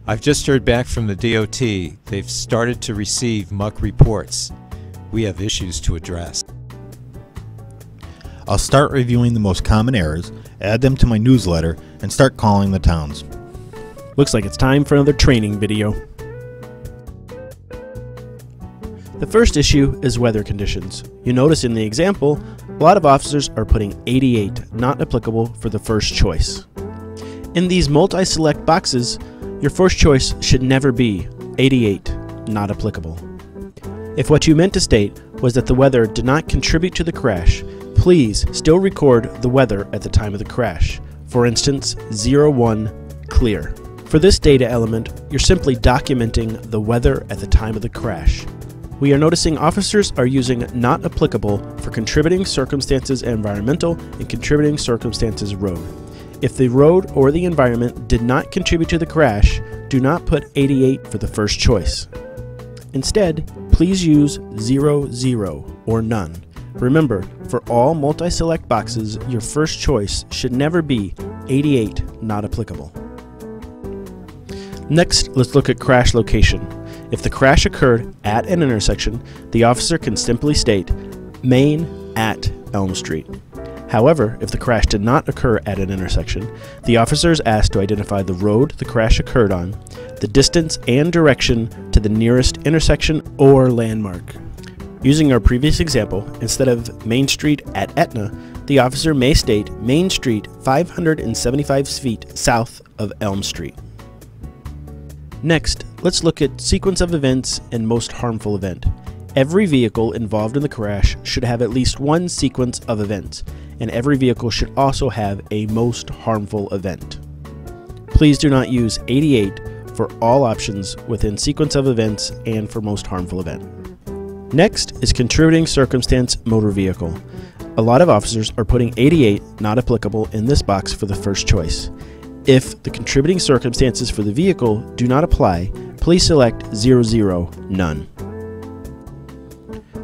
I've just heard back from the DOT. They've started to receive MUCC reports. We have issues to address. I'll start reviewing the most common errors, add them to my newsletter, and start calling the towns. Looks like it's time for another training video. The first issue is weather conditions. You notice in the example, a lot of officers are putting 88 not applicable for the first choice. In these multi-select boxes, your first choice should never be 88 not applicable. If what you meant to state was that the weather did not contribute to the crash, please still record the weather at the time of the crash. For instance, 01 clear. For this data element, you're simply documenting the weather at the time of the crash. We are noticing officers are using not applicable for contributing circumstances environmental and contributing circumstances road. If the road or the environment did not contribute to the crash, do not put 88 for the first choice. Instead, please use 00 or none. Remember, for all multi-select boxes, your first choice should never be 88 not applicable. Next, let's look at crash location. If the crash occurred at an intersection, the officer can simply state Main at Elm Street. However, if the crash did not occur at an intersection, the officer is asked to identify the road the crash occurred on, the distance and direction to the nearest intersection or landmark. Using our previous example, instead of Main Street at Etna, the officer may state Main Street 575 feet south of Elm Street. Next, let's look at sequence of events and most harmful event. Every vehicle involved in the crash should have at least one sequence of events, and every vehicle should also have a most harmful event. Please do not use 88 for all options within sequence of events and for most harmful event. Next is contributing circumstance motor vehicle. A lot of officers are putting 88 not applicable in this box for the first choice. If the contributing circumstances for the vehicle do not apply, please select 00 none.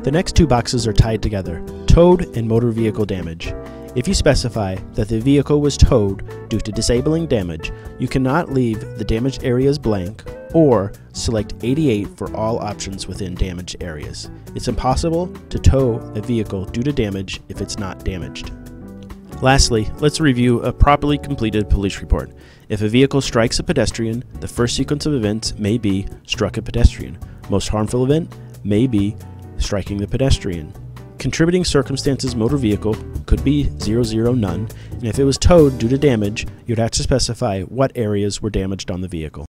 The next two boxes are tied together, towed and motor vehicle damage. If you specify that the vehicle was towed due to disabling damage, you cannot leave the damaged areas blank or select 88 for all options within damaged areas. It's impossible to tow a vehicle due to damage if it's not damaged. Lastly, let's review a properly completed police report. If a vehicle strikes a pedestrian, the first sequence of events may be struck a pedestrian. Most harmful event may be striking the pedestrian. Contributing circumstances motor vehicle could be 00 none, and if it was towed due to damage, you'd have to specify what areas were damaged on the vehicle.